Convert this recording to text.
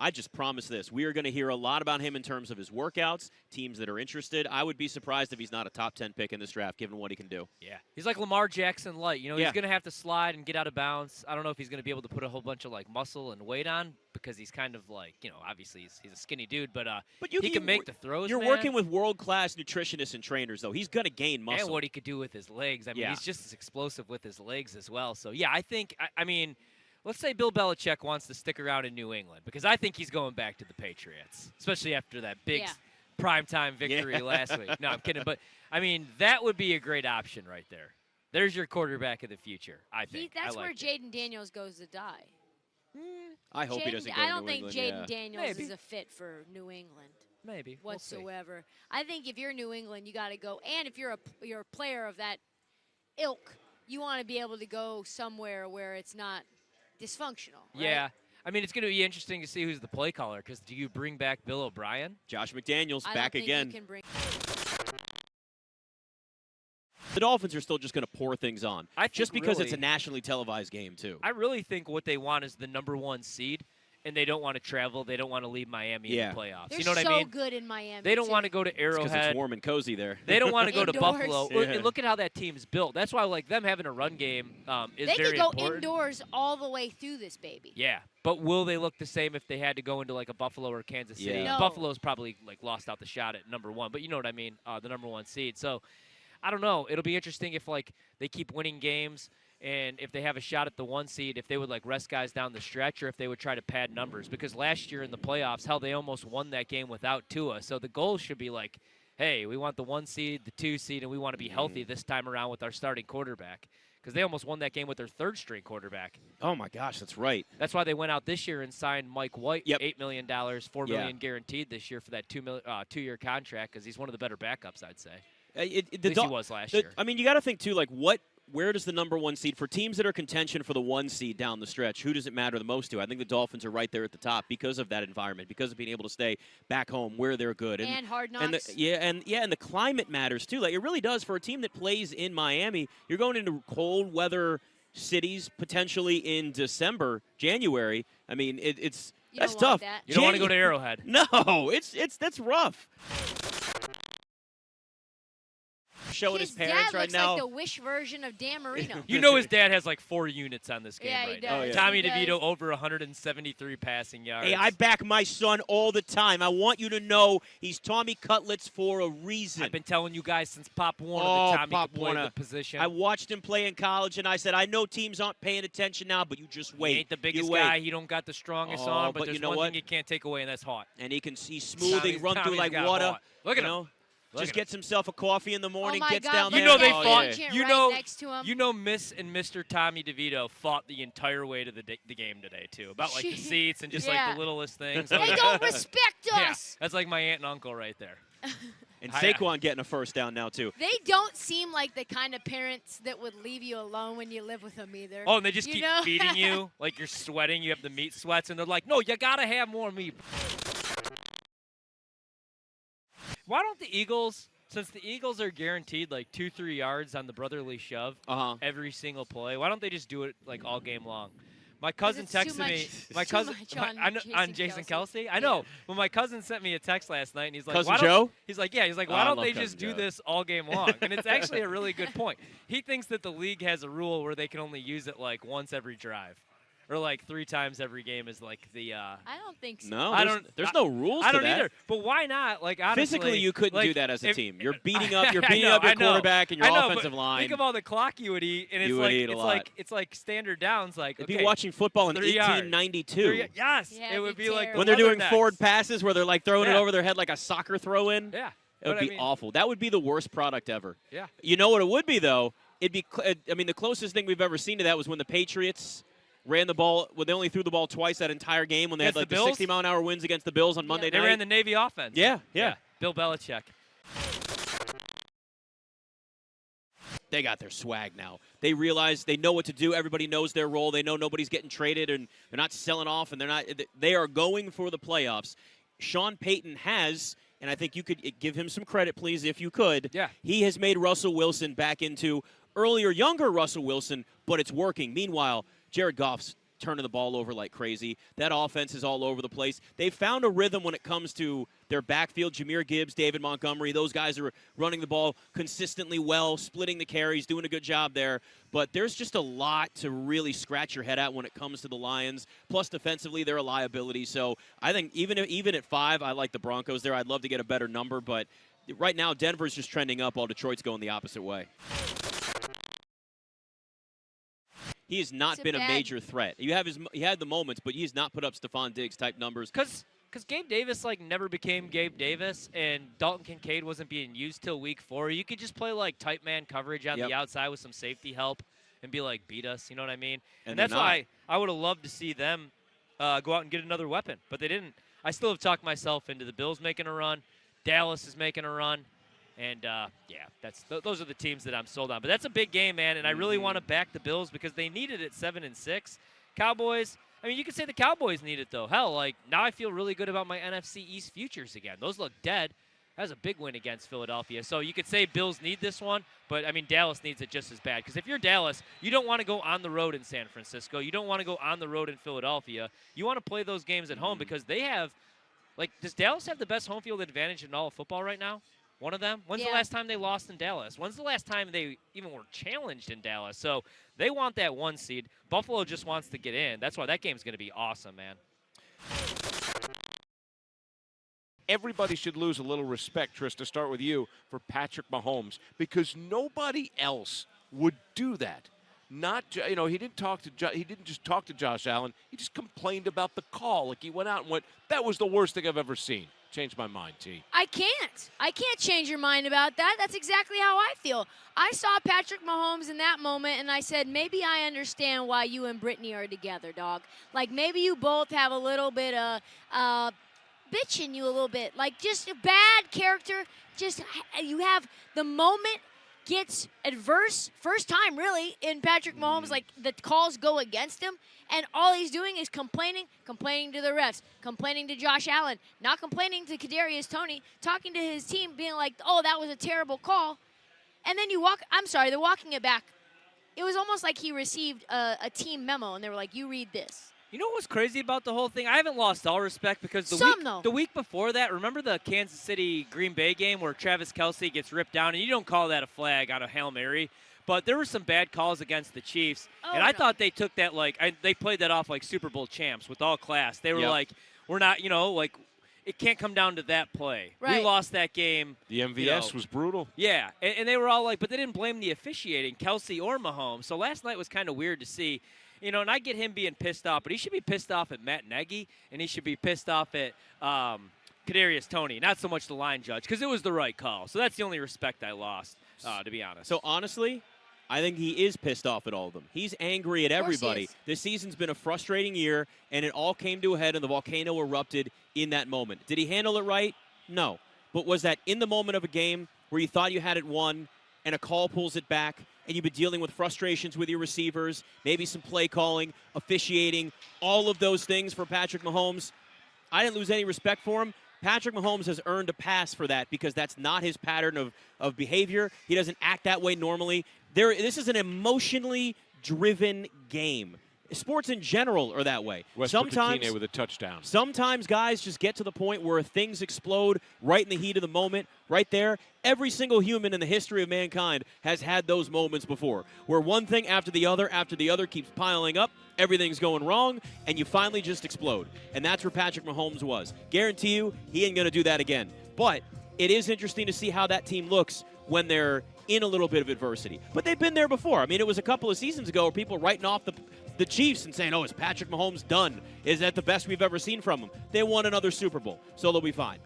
I just promise this. We are going to hear a lot about him in terms of his workouts, teams that are interested. I would be surprised if he's not a top 10 pick in this draft, given what he can do. Yeah. He's like Lamar Jackson light. He's going to have to slide and get out of bounds. I don't know if he's going to be able to put a whole bunch of, muscle and weight on because he's kind of obviously he's a skinny dude, but he can make the throws, You're working with world-class nutritionists and trainers, though. He's going to gain muscle. And what he could do with his legs. I mean, he's just as explosive with his legs as well. So, yeah, I think, let's say Bill Belichick wants to stick around in New England because I think he's going back to the Patriots, especially after that big primetime victory last week. No, I'm kidding. But, that would be a great option right there. There's your quarterback of the future, I think. That's where Jayden Daniels goes to die. I hope he doesn't go to New England. I don't think Jayden Daniels is a fit for New England. Maybe. Whatsoever. I think if you're New England, you got to go. And if you're a player of that ilk, you want to be able to go somewhere where it's not dysfunctional. Right? Yeah. It's going to be interesting to see who's the play caller because do you bring back Bill O'Brien? Josh McDaniels back again. The Dolphins are still just going to pour things on. Just because it's a nationally televised game, too. I really think what they want is the #1 seed, and they don't want to travel. They don't want to leave Miami in the playoffs. They're you know what I mean? so good in Miami. They don't want to go to Arrowhead. Because it's warm and cozy there. They don't want to go to Buffalo. Yeah. Look at how that team's built. That's why them having a run game is they very could go important. indoors all the way through this baby. Yeah, but will they look the same if they had to go into a Buffalo or Kansas City? Yeah. No. Buffalo's probably lost out the shot at #1, but you know what I mean, the #1 seed. So I don't know. It'll be interesting if they keep winning games and if they have a shot at the 1 seed, if they would rest guys down the stretch or if they would try to pad numbers. Because last year in the playoffs, they almost won that game without Tua. So the goal should be hey, we want the 1 seed, the 2 seed, and we want to be healthy this time around with our starting quarterback. Because they almost won that game with their 3rd-string quarterback. Oh, my gosh, that's right. That's why they went out this year and signed Mike White, $8 million, $4 million guaranteed this year for that 2-year contract because he's one of the better backups, I'd say. At least he was last year. You got to think, too, where does the #1 seed, for teams that are contention for the 1 seed down the stretch, who does it matter the most to? I think the Dolphins are right there at the top because of that environment, because of being able to stay back home where they're good. And hard knocks. And the climate matters, too. It really does for a team that plays in Miami. You're going into cold weather cities potentially in December, January. That's tough. You don't want to go to Arrowhead. No, that's rough. Showing his parents right now. Like the Wish version of Dan Marino. His dad has 4 units on this game right now. Oh, yeah. Tommy DeVito over 173 passing yards. Hey, I back my son all the time. I want you to know he's Tommy Cutlets for a reason. I've been telling you guys since Pop Warner that Tommy could play the position. I watched him play in college, and I said, I know teams aren't paying attention now, but you just wait. He ain't the biggest guy. He don't got the strongest arm, but there's one thing you can't take away, and that's hot. And he's smoothing, run through like water. Look at him. Just gets himself a coffee in the morning, gets God, down there. They fought. Next to him. Miss and Mr. Tommy DeVito fought the entire way to the game today, too. About, the seats and just, the littlest things. They don't respect us. Yeah, that's like my aunt and uncle right there. And Saquon getting a first down now, too. They don't seem like the kind of parents that would leave you alone when you live with them either. Oh, and they just keep feeding you. You're sweating. You have the meat sweats. And they're like, no, you got to have more meat. Why don't the Eagles... Since the Eagles are guaranteed 2-3 yards on the brotherly shove every single play, why don't they just do it all game long? My cousin texted me. My cousin on Jason Kelce. I know. Well, my cousin sent me a text last night, and he's like, Cousin Joe? He's like, yeah. He's like, why don't they just do this all game long? And it's actually a really good point. He thinks that the league has a rule where they can only use it once every drive. Or 3 times every game is the. I don't think so. No, there's no rules. I don't to that. either. But why not? Honestly, physically, you couldn't do that as a team. You're beating up. You're beating up your quarterback and your offensive line. Think of all the clock you would eat, and it's like standard downs. It'd be watching football in 1892. Yes, Yeah, it would be like when they're doing forward passes where they're throwing it over their head like a soccer throw-in. Yeah, it would be awful. That would be the worst product ever. Yeah. You know what it would be though? It'd be. The closest thing we've ever seen to that was when the Patriots ran the ball. Well, they only threw the ball twice that entire game when they had the 60-mile-an-hour wins against the Bills on Monday night. They ran the Navy offense. Yeah. Bill Belichick. They got their swag now. They realize they know what to do. Everybody knows their role. They know nobody's getting traded, and they're not selling off, and they are going for the playoffs. Sean Payton has, and I think you could give him some credit, please, if you could. Yeah. He has made Russell Wilson back into earlier, younger Russell Wilson, but it's working. Meanwhile, Jared Goff's turning the ball over like crazy. That offense is all over the place. They've found a rhythm when it comes to their backfield. Jahmyr Gibbs, David Montgomery, those guys are running the ball consistently well, splitting the carries, doing a good job there. But there's just a lot to really scratch your head at when it comes to the Lions. Plus, defensively, they're a liability. So I think even at 5, I like the Broncos there. I'd love to get a better number, but right now Denver's just trending up while Detroit's going the opposite way. He has not been a major threat. He had the moments, but he's not put up Stephon Diggs type numbers. Because Gabe Davis never became Gabe Davis, and Dalton Kincaid wasn't being used till week 4. You could just play tight man coverage on the outside with some safety help and be beat us. You know what I mean? And that's why I would have loved to see them go out and get another weapon, but they didn't. I still have talked myself into the Bills making a run. Dallas is making a run. And, those are the teams that I'm sold on. But that's a big game, man, and I really want to back the Bills because they need it at 7-6. Cowboys, I mean, you could say the Cowboys need it, though. Hell, now I feel really good about my NFC East futures again. Those look dead. That was a big win against Philadelphia. So you could say Bills need this one, but, I mean, Dallas needs it just as bad. Because if you're Dallas, you don't want to go on the road in San Francisco. You don't want to go on the road in Philadelphia. You want to play those games at home because they have, does Dallas have the best home field advantage in all of football right now? One of them? When's the last time they lost in Dallas? When's the last time they even were challenged in Dallas? So they want that 1 seed. Buffalo just wants to get in. That's why that game's going to be awesome, man. Everybody should lose a little respect, Tris, to start with you, for Patrick Mahomes, because nobody else would do that. He didn't just talk to Josh Allen. He just complained about the call. He went out and went, that was the worst thing I've ever seen. Changed my mind, T. I can't change your mind about that. That's exactly how I feel. I saw Patrick Mahomes in that moment, and I said, maybe I understand why you and Brittany are together, dog. Maybe you both have a little bit of bitch in you a little bit. Just a bad character. Just you have the moment gets adverse, first time really, in Patrick Mahomes, the calls go against him, and all he's doing is complaining to the refs, complaining to Josh Allen, not complaining to Kadarius Toney, talking to his team, being oh, that was a terrible call. And then they're walking it back. It was almost like he received a team memo, and they were you read this. You know what's crazy about the whole thing? I haven't lost all respect because the week before that, remember the Kansas City-Green Bay game where Travis Kelce gets ripped down, and you don't call that a flag on a Hail Mary, but there were some bad calls against the Chiefs, and I thought they took that they played that off like Super Bowl champs with all class. They were we're not, it can't come down to that play. Right. We lost that game. The MVS was brutal. Yeah, and they were all but they didn't blame the officiating, Kelce or Mahomes. So last night was kind of weird to see. And I get him being pissed off, but he should be pissed off at Matt Nagy, and he should be pissed off at Kadarius Toney, not so much the line judge, because it was the right call. So that's the only respect I lost, to be honest. So honestly, I think he is pissed off at all of them. He's angry at everybody. This season's been a frustrating year, and it all came to a head, and the volcano erupted in that moment. Did he handle it right? No. But was that in the moment of a game where you thought you had it won, and a call pulls it back, and you've been dealing with frustrations with your receivers, maybe some play calling, officiating, all of those things for Patrick Mahomes? I didn't lose any respect for him. Patrick Mahomes has earned a pass for that because that's not his pattern of behavior. He doesn't act that way normally. This is an emotionally driven game. Sports in general are that way. Sometimes with a touchdown. Sometimes guys just get to the point where things explode right in the heat of the moment, right there. Every single human in the history of mankind has had those moments before, where one thing after the other keeps piling up, everything's going wrong, and you finally just explode. And that's where Patrick Mahomes was. Guarantee you, he ain't going to do that again. But it is interesting to see how that team looks when they're in a little bit of adversity. But they've been there before. I mean, it was a couple of seasons ago where people writing off the Chiefs and saying, oh, is Patrick Mahomes done? Is that the best we've ever seen from him? They won another Super Bowl, so they'll be fine.